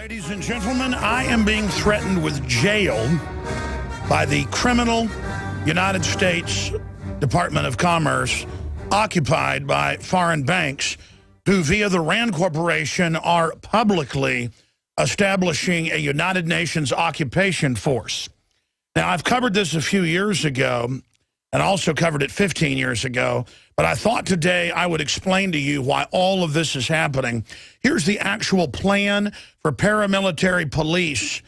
Ladies and gentlemen, I am being threatened with jail by the criminal United States Department of Commerce, occupied by foreign banks who, via the RAND Corporation, are publicly establishing a United Nations occupation force. Now, I've covered this a few years ago, and also covered it 15 years ago, but I thought today I would explain to you why all of this is happening. Here's the actual plan for paramilitary police,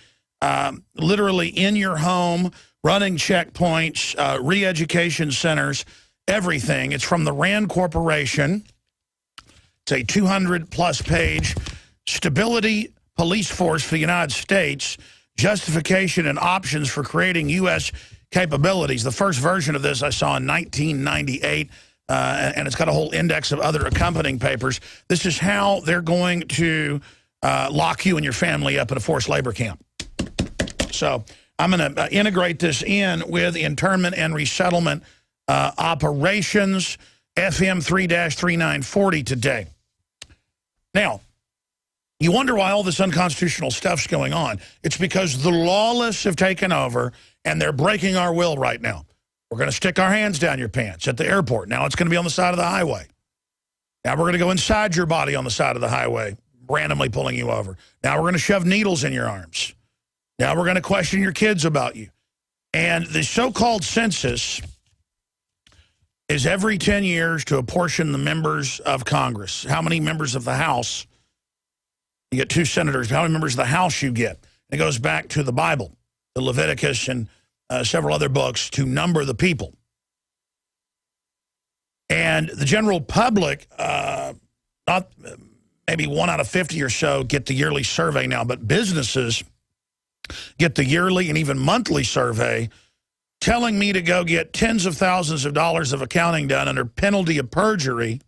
literally in your home, running checkpoints, re-education centers, everything. It's from the RAND Corporation. It's a 200-plus page stability police force for the United States, justification and options for creating U.S. capabilities. The first version of this I saw in 1998, and it's got a whole index of other accompanying papers. This is how they're going to lock you and your family up in a forced labor camp. So I'm going to integrate this in with internment and resettlement operations, FM 3-3940 today. Now, you wonder why all this unconstitutional stuff's going on. It's because the lawless have taken over, and they're breaking our will right now. We're going to stick our hands down your pants at the airport. Now it's going to be on the side of the highway. Now we're going to go inside your body on the side of the highway, randomly pulling you over. Now we're going to shove needles in your arms. Now we're going to question your kids about you. And the so-called census is every 10 years to apportion the members of Congress. How many members of the House? You get 2 senators. How many members of the House you get? It goes back to the Bible, the Leviticus, and several other books to number the people. And the general public, not maybe 1 out of 50 or so, get the yearly survey now, but businesses get the yearly and even monthly survey telling me to go get tens of thousands of dollars of accounting done under penalty of perjury.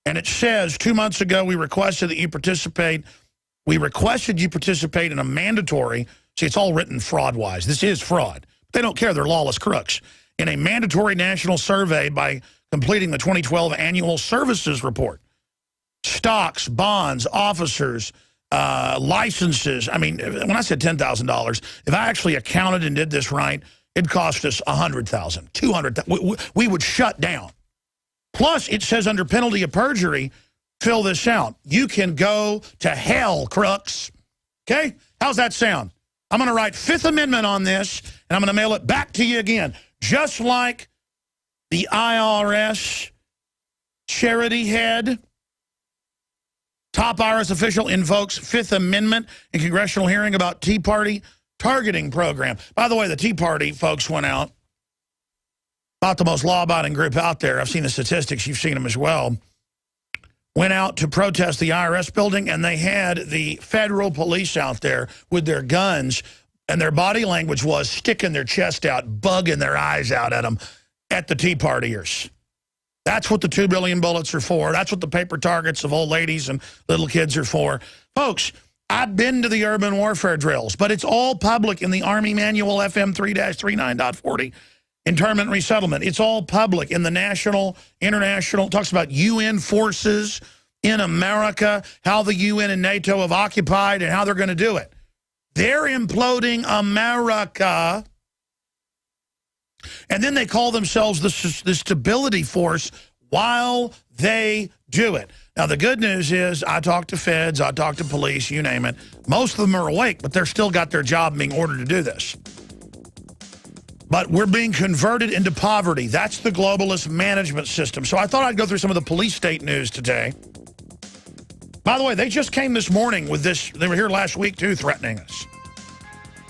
And it says 2 months ago we requested that you participate. We requested you participate in a mandatory, see, it's all written fraud-wise. This is fraud. They don't care. They're lawless crooks. In a mandatory national survey by completing the 2012 Annual Services Report. Stocks, bonds, officers, licenses. I mean, when I said $10,000, if I actually accounted and did this right, it'd cost us $100,000, $200,000. We would shut down. Plus, it says under penalty of perjury, fill this out. You can go to hell, crooks. Okay? How's that sound? I'm going to write Fifth Amendment on this, and I'm going to mail it back to you again. Just like the IRS charity head, top IRS official invokes Fifth Amendment in congressional hearing about Tea Party targeting program. By the way, the Tea Party folks went out, about the most law-abiding group out there. I've seen the statistics. You've seen them as well. Went out to protest the IRS building, and they had the federal police out there with their guns, and their body language was sticking their chest out, bugging their eyes out at them, at the Tea Partiers. That's what the 2 billion bullets are for. That's what the paper targets of old ladies and little kids are for. Folks, I've been to the urban warfare drills, but it's all public in the Army Manual FM 3-3940. Internment and resettlement. It's all public in the national, international. Talks about UN forces in America, how the UN and NATO have occupied and how they're going to do it. They're imploding America. And then they call themselves the stability force while they do it. Now, the good news is I talked to feds, I talked to police, you name it. Most of them are awake, but they're still got their job being ordered to do this. But we're being converted into poverty. That's the globalist management system. So I thought I'd go through some of the police state news today. By the way, they just came this morning with this. They were here last week, too, threatening us.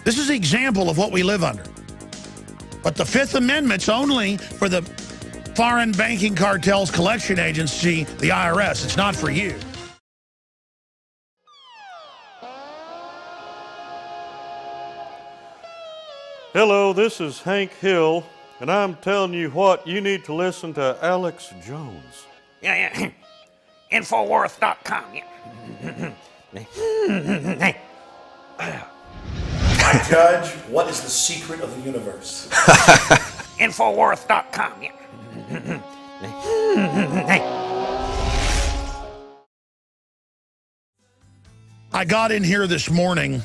This is an example of what we live under. But the Fifth Amendment's only for the Foreign Banking Cartels Collection Agency, the IRS. It's not for you. Hello, this is Hank Hill, and I'm telling you what, you need to listen to Alex Jones. Yeah. Infowars.com. I judge, what is the secret of the universe? Infowars.com. I got in here this morning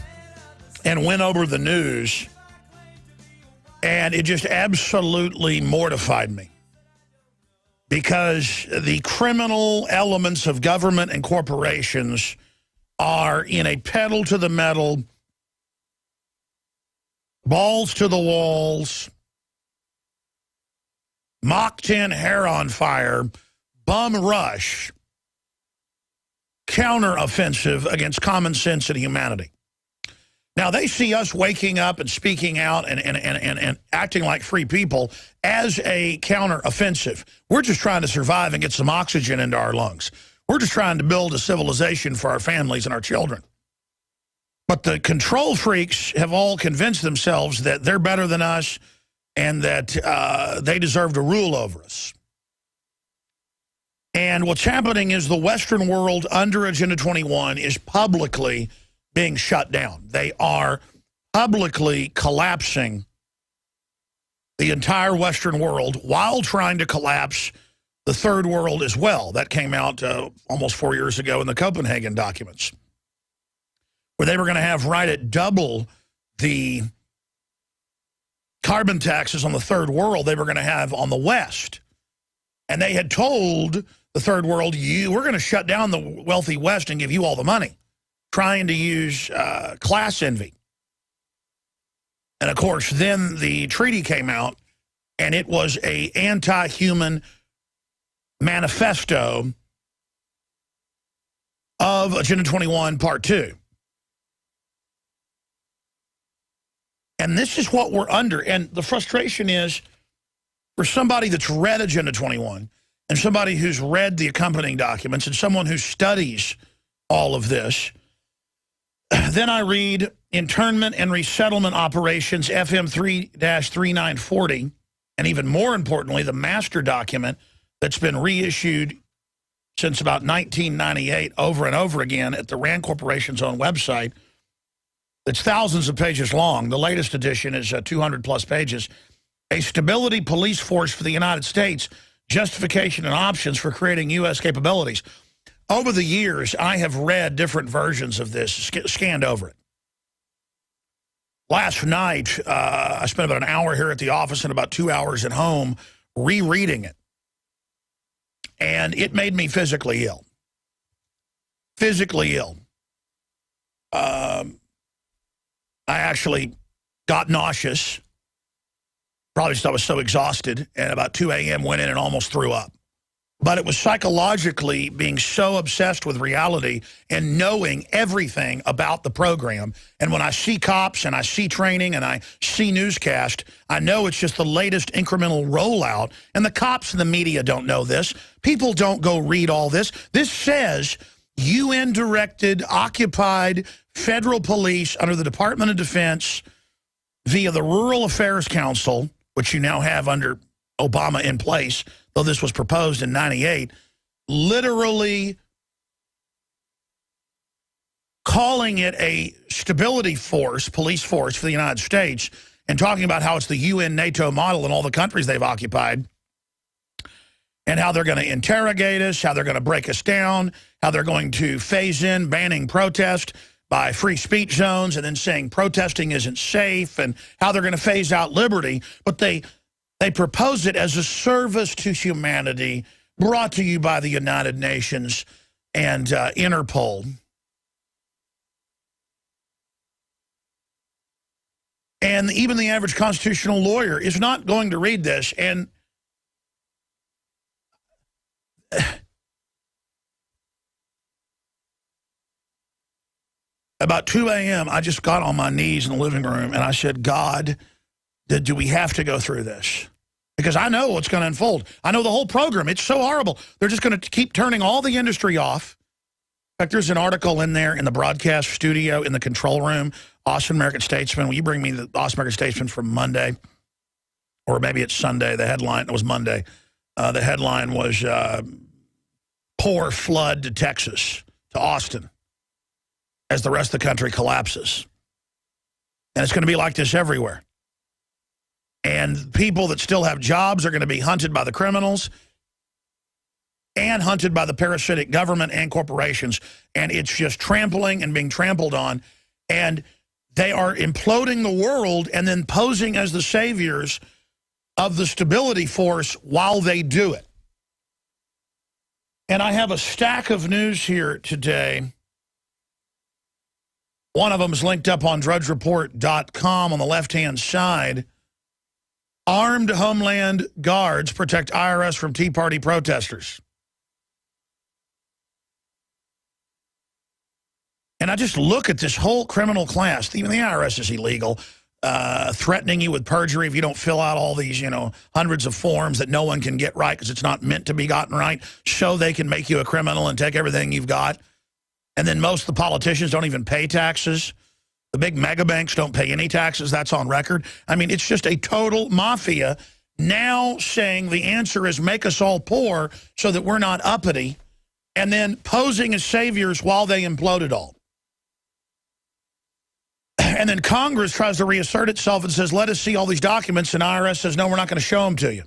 and went over the news, and it just absolutely mortified me. Because the criminal elements of government and corporations are in a pedal to the metal, balls to the walls, Mach 10 hair on fire, bum rush, counteroffensive against common sense and humanity. Now, they see us waking up and speaking out and acting like free people as a counteroffensive. We're just trying to survive and get some oxygen into our lungs. We're just trying to build a civilization for our families and our children. But the control freaks have all convinced themselves that they're better than us and that they deserve to rule over us. And what's happening is the Western world under Agenda 21 is publicly being shut down. They are publicly collapsing the entire Western world while trying to collapse the third world as well. That came out almost 4 years ago in the Copenhagen documents, where they were going to have right at double the carbon taxes on the third world they were going to have on the West. And they had told the third world, we're going to shut down the wealthy West and give you all the money, trying to use class envy. And, of course, then the treaty came out, and it was an anti-human manifesto of Agenda 21 Part 2. And this is what we're under. And the frustration is, for somebody that's read Agenda 21 and somebody who's read the accompanying documents and someone who studies all of this, then I read internment and resettlement operations, FM 3-3940, and even more importantly, the master document that's been reissued since about 1998 over and over again at the RAND Corporation's own website. It's thousands of pages long. The latest edition is 200-plus pages. A stability police force for the United States, justification and options for creating U.S. capabilities. Over the years, I have read different versions of this, scanned over it. Last night, I spent about an hour here at the office and about 2 hours at home rereading it. And it made me physically ill. Physically ill. I actually got nauseous. Probably just I was so exhausted. And about 2 a.m. went in and almost threw up. But it was psychologically being so obsessed with reality and knowing everything about the program. And when I see cops and I see training and I see newscast, I know it's just the latest incremental rollout. And the cops and the media don't know this. People don't go read all this. This says UN-directed, occupied federal police under the Department of Defense via the Rural Affairs Council, which you now have under Obama in place, though this was proposed in '98, literally calling it a stability force, police force for the United States, and talking about how it's the UN NATO model in all the countries they've occupied, and how they're going to interrogate us, how they're going to break us down, how they're going to phase in banning protest by free speech zones, and then saying protesting isn't safe, and how they're going to phase out liberty. But they propose it as a service to humanity brought to you by the United Nations and Interpol. And even the average constitutional lawyer is not going to read this. And about 2 a.m., I just got on my knees in the living room and I said, God, do we have to go through this? Because I know what's going to unfold. I know the whole program. It's so horrible. They're just going to keep turning all the industry off. In fact, there's an article in there in the broadcast studio in the control room. Austin American Statesman. Will you bring me the Austin American Statesman from Monday? Or maybe it's Sunday. The headline, it was Monday. The headline was, Poor Flood to Texas, to Austin, as the rest of the country collapses. And it's going to be like this everywhere. And people that still have jobs are going to be hunted by the criminals. and hunted by the parasitic government and corporations. And it's just trampling and being trampled on. And they are imploding the world and then posing as the saviors of the stability force while they do it. And I have a stack of news here today. One of them is linked up on drudgereport.com on the left-hand side. Armed Homeland Guards protect IRS from Tea Party protesters. And I just look at this whole criminal class. Even the IRS is illegal, threatening you with perjury if you don't fill out all these, hundreds of forms that no one can get right because it's not meant to be gotten right, so they can make you a criminal and take everything you've got. And then most of the politicians don't even pay taxes. The big mega banks don't pay any taxes. That's on record. I mean, it's just a total mafia now saying the answer is make us all poor so that we're not uppity, and then posing as saviors while they implode it all. And then Congress tries to reassert itself and says, let us see all these documents, and IRS says, no, we're not going to show them to you.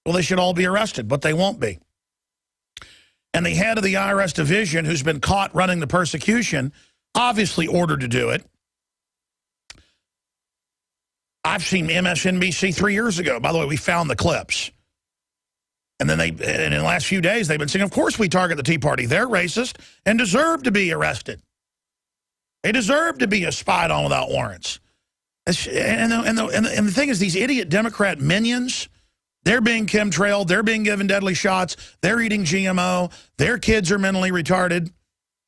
Well, they should all be arrested, but they won't be. And the head of the IRS division, who's been caught running the persecution, obviously ordered to do it. I've seen MSNBC 3 years ago. By the way, we found the clips. And then and in the last few days, they've been saying, of course we target the Tea Party. They're racist and deserve to be arrested. They deserve to be spied on without warrants. And the thing is, these idiot Democrat minions, they're being chemtrailed. They're being given deadly shots. They're eating GMO. Their kids are mentally retarded.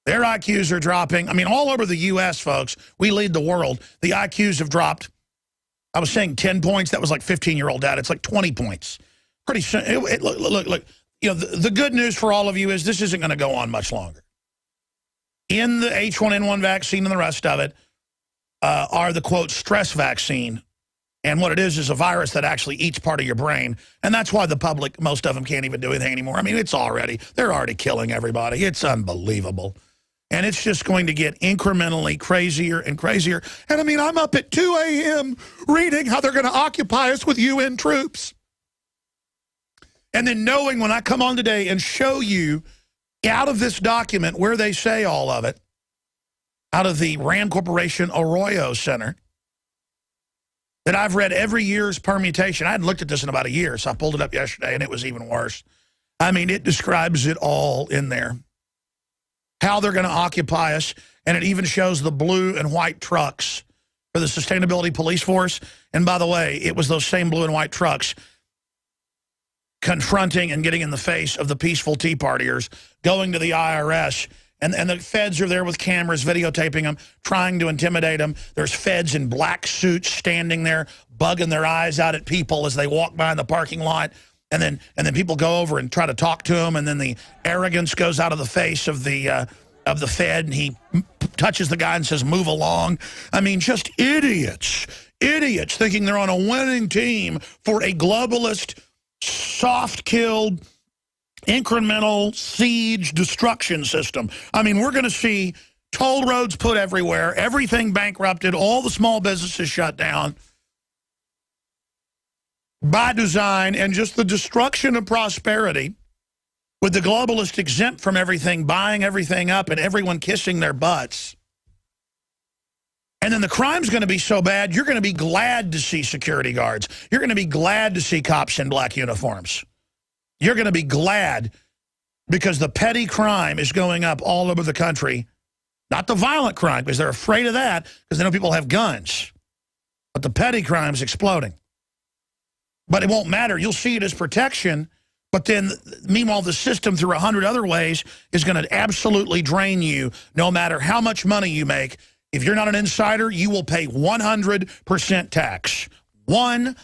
Their IQs are dropping. I mean, all over the U.S., folks, we lead the world. The IQs have dropped. I was saying 10 points. That was like 15-year-old data. It's like 20 points. Pretty soon. Look. The good news for all of you is this isn't going to go on much longer. In the H1N1 vaccine and the rest of it are the, quote, stress vaccine. And what it is a virus that actually eats part of your brain. And that's why the public, most of them can't even do anything anymore. I mean, they're already killing everybody. It's unbelievable. And it's just going to get incrementally crazier and crazier. And I mean, I'm up at 2 a.m. reading how they're going to occupy us with UN troops. And then knowing when I come on today and show you out of this document where they say all of it, out of the Rand Corporation Arroyo Center, that I've read every year's permutation. I hadn't looked at this in about a year, so I pulled it up yesterday, and it was even worse. I mean, it describes it all in there. How they're going to occupy us, and it even shows the blue and white trucks for the Sustainability Police Force. And by the way, it was those same blue and white trucks confronting and getting in the face of the peaceful Tea Partiers, going to the IRS, and the feds are there with cameras videotaping them, trying to intimidate them. There's feds in black suits standing there, bugging their eyes out at people as they walk by in the parking lot. And then people go over and try to talk to them, and then the arrogance goes out of the face of the Fed, and he touches the guy and says, move along. I mean, just idiots thinking they're on a winning team for a globalist, soft-killed, incremental siege destruction system. I mean, we're going to see toll roads put everywhere, everything bankrupted, all the small businesses shut down by design, and just the destruction of prosperity with the globalists exempt from everything, buying everything up, and everyone kissing their butts. And then the crime's going to be so bad, you're going to be glad to see security guards. You're going to be glad to see cops in black uniforms. You're going to be glad because the petty crime is going up all over the country. Not the violent crime, because they're afraid of that, because they know people have guns. But the petty crime is exploding. But it won't matter. You'll see it as protection. But then, meanwhile, the system through 100 other ways is going to absolutely drain you no matter how much money you make. If you're not an insider, you will pay 100% tax. 100%.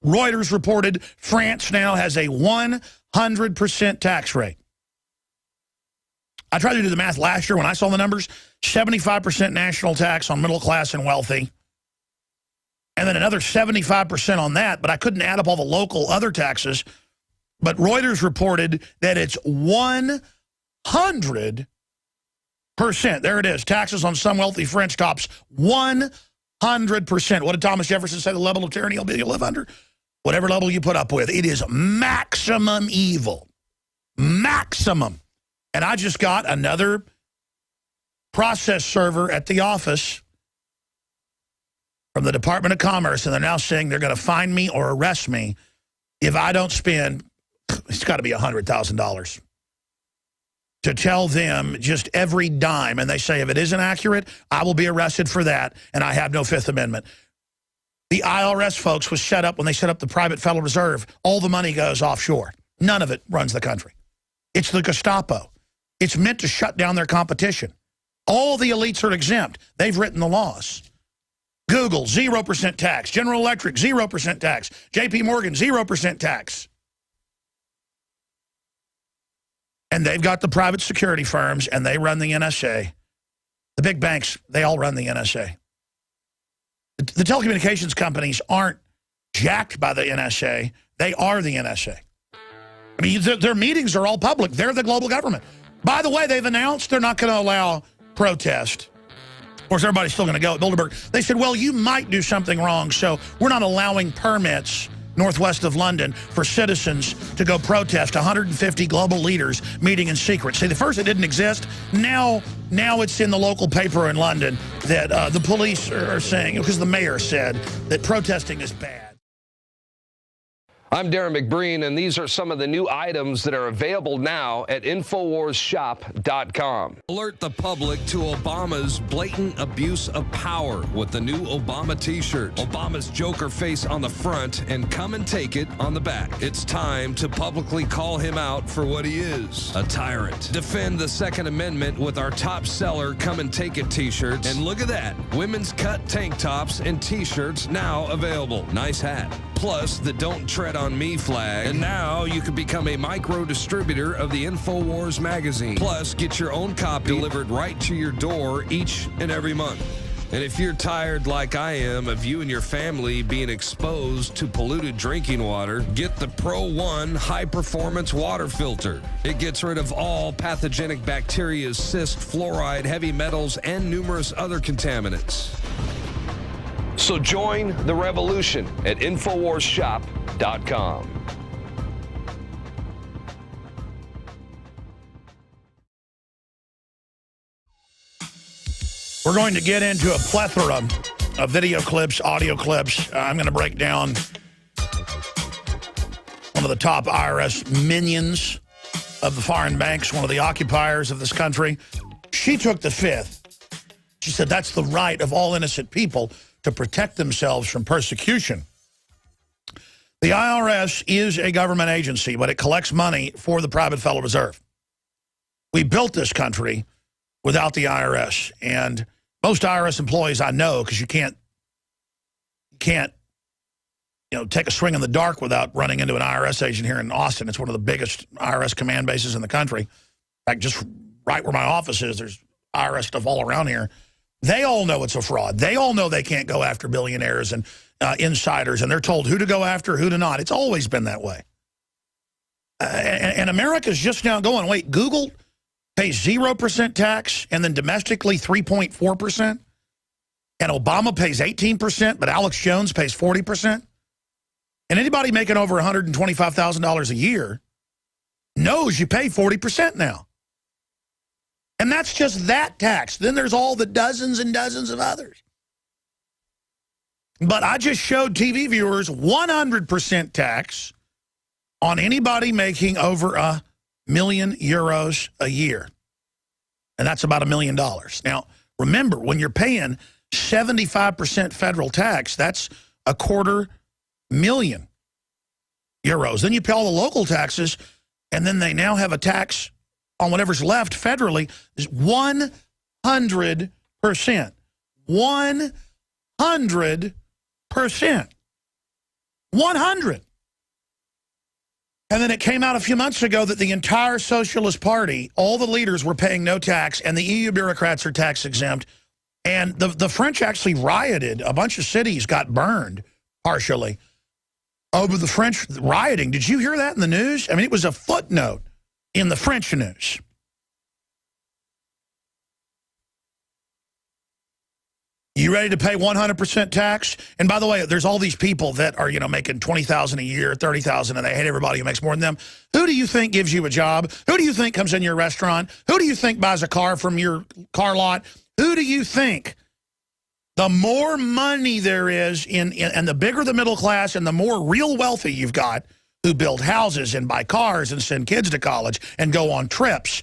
Reuters reported France now has a 100% tax rate. I tried to do the math last year when I saw the numbers. 75% national tax on middle class and wealthy. And then another 75% on that, but I couldn't add up all the local other taxes. But Reuters reported that it's 100%. There it is. Taxes on some wealthy French tops, 100%. What did Thomas Jefferson say the level of tyranny you'll live under? whatever level you put up with. It is maximum evil. Maximum. And I just got another process server at the office from the Department of Commerce, and they're now saying they're going to fine me or arrest me if I don't spend, it's got to be $100,000, to tell them just every dime. And they say if it isn't accurate, I will be arrested for that, and I have no Fifth Amendment. The IRS, folks, was set up when they set up the private Federal Reserve. All the money goes offshore. None of it runs the country. It's the Gestapo. It's meant to shut down their competition. All the elites are exempt. They've written the laws. Google, 0% tax. General Electric, 0% tax. JP Morgan, 0% tax. And they've got the private security firms, and they run the NSA. The big banks, they all run the NSA. The telecommunications companies aren't jacked by the NSA. They are the NSA. I mean, their meetings are all public. They're the global government. By the way, they've announced they're not going to allow protest. Of course, everybody's still going to go at Bilderberg. They said, well, you might do something wrong, so we're not allowing permits northwest of London for citizens to go protest. 150 global leaders meeting in secret. See, the first it didn't exist. Now it's in the local paper in London that the police are saying, because the mayor said that protesting is bad. I'm Darren McBreen, and these are some of the new items that are available now at InfoWarsShop.com. Alert the public to Obama's blatant abuse of power with the new Obama t-shirt. Obama's Joker face on the front and come and take it on the back. It's time to publicly call him out for what he is, a tyrant. Defend the Second Amendment with our top seller Come and Take It t-shirts. And look at that, women's cut tank tops and t-shirts now available. Nice hat. Plus the Don't Tread on Me flag. And now you can become a micro distributor of the InfoWars magazine. Plus, get your own copy delivered right to your door each and every month. And if you're tired like I am of you and your family being exposed to polluted drinking water, get the Pro One high-performance water filter. It gets rid of all pathogenic bacteria, cyst, fluoride, heavy metals, and numerous other contaminants. So join the revolution at InfoWarsShop.com. We're going to get into a plethora of video clips, audio clips. I'm going to break down one of the top IRS minions of the foreign banks, one of the occupiers of this country. She took the fifth. She said that's the right of all innocent people to protect themselves from persecution. The IRS is a government agency, but it collects money for the private Federal Reserve. We built this country without the IRS, and most IRS employees I know, because you can't take a swing in the dark without running into an IRS agent here in Austin. It's one of the biggest IRS command bases in the country. In fact, just right where my office is, there's IRS stuff all around here. They all know it's a fraud. They all know they can't go after billionaires and insiders, and they're told who to go after, who to not. It's always been that way. And America's just now going, wait, Google pays 0% tax and then domestically 3.4%, and Obama pays 18%, but Alex Jones pays 40%. And anybody making over $125,000 a year knows you pay 40% now. And that's just that tax. Then there's all the dozens and dozens of others. But I just showed TV viewers 100% tax on anybody making over €1 million a year. And that's about $1 million. Now, remember, when you're paying 75% federal tax, that's $250,000 euros. Then you pay all the local taxes, and then they now have a tax on whatever's left federally is 100%. 100%. 100. And then it came out a few months ago that the entire Socialist Party, all the leaders were paying no tax, and the EU bureaucrats are tax exempt. And the French actually rioted. A bunch of cities got burned, partially, over the French rioting. Did you hear that in the news? I mean, it was a footnote in the French news. You ready to pay 100% tax? And by the way, there's all these people that are, making $20,000 a year, $30,000, and they hate everybody who makes more than them. Who do you think gives you a job? Who do you think comes in your restaurant? Who do you think buys a car from your car lot? Who do you think? The more money there is and the bigger the middle class and the more real wealthy you've got who build houses and buy cars and send kids to college and go on trips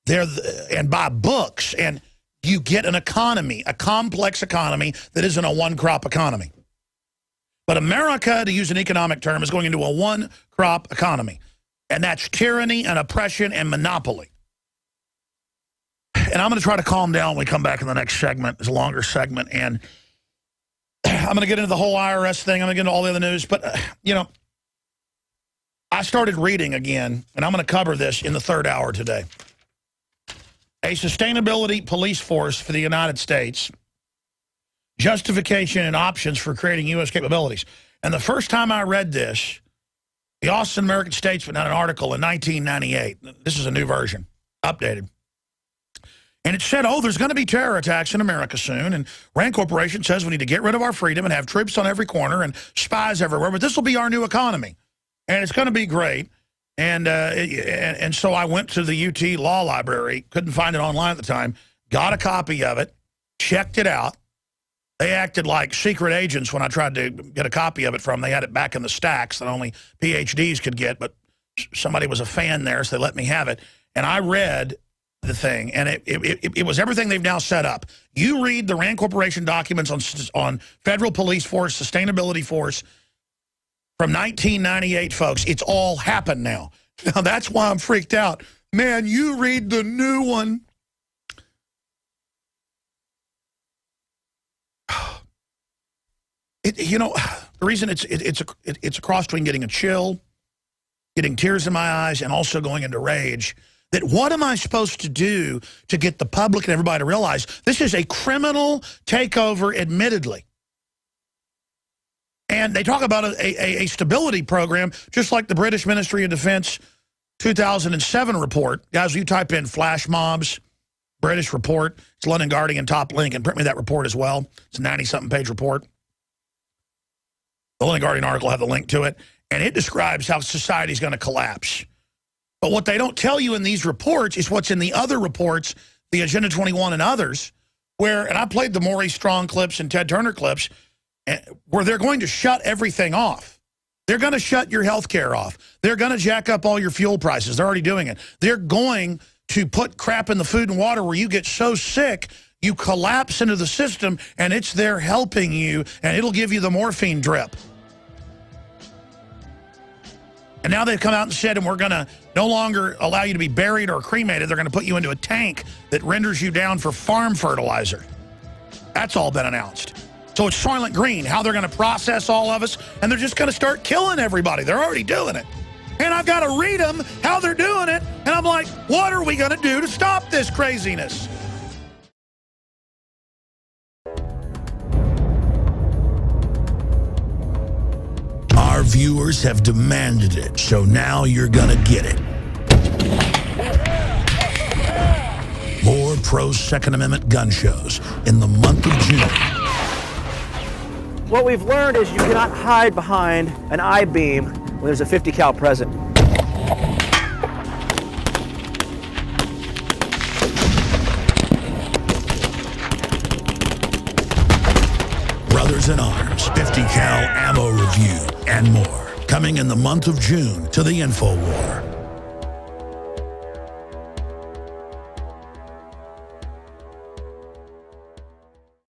and buy books, and you get an economy, a complex economy that isn't a one-crop economy. But America, to use an economic term, is going into a one-crop economy. And that's tyranny and oppression and monopoly. And I'm going to try to calm down when we come back in the next segment. It's a longer segment. And I'm going to get into the whole IRS thing. I'm going to get into all the other news. But, I started reading again, and I'm going to cover this in the third hour today. A sustainability police force for the United States, justification and options for creating U.S. capabilities. And the first time I read this, the Austin American Statesman had an article in 1998. This is a new version, updated. And it said, there's going to be terror attacks in America soon. And Rand Corporation says we need to get rid of our freedom and have troops on every corner and spies everywhere. But this will be our new economy. And it's going to be great. And so I went to the UT Law Library, couldn't find it online at the time, got a copy of it, checked it out. They acted like secret agents when I tried to get a copy of it from them. They had it back in the stacks that only PhDs could get, but somebody was a fan there, so they let me have it. And I read the thing, and it was everything they've now set up. You read the Rand Corporation documents on federal police force, sustainability force, from 1998, folks. It's all happened now. Now, that's why I'm freaked out. Man, you read the new one. The reason it's a cross between getting a chill, getting tears in my eyes, and also going into rage. That what am I supposed to do to get the public and everybody to realize this is a criminal takeover, admittedly. And they talk about a stability program, just like the British Ministry of Defense 2007 report. Guys, you type in flash mobs, British report. It's London Guardian top link, and print me that report as well. It's a 90-something page report. The London Guardian article will have the link to it. And it describes how society is going to collapse. But what they don't tell you in these reports is what's in the other reports, the Agenda 21 and others, and I played the Maurice Strong clips and Ted Turner clips, where they're going to shut everything off. They're going to shut your health care off. They're going to jack up all your fuel prices. They're already doing it. They're going to put crap in the food and water where you get so sick, you collapse into the system, and it's there helping you, and it'll give you the morphine drip. And now they've come out and said, and we're going to no longer allow you to be buried or cremated. They're going to put you into a tank that renders you down for farm fertilizer. That's all been announced. So it's Soylent Green, how they're going to process all of us, and they're just going to start killing everybody. They're already doing it. And I've got to read them how they're doing it, and I'm like, what are we going to do to stop this craziness? Our viewers have demanded it, so now you're going to get it. More pro-Second Amendment gun shows in the month of June. What we've learned is you cannot hide behind an I-beam when there's a 50 cal present. Brothers in Arms, 50 cal ammo review, and more. Coming in the month of June to the InfoWar.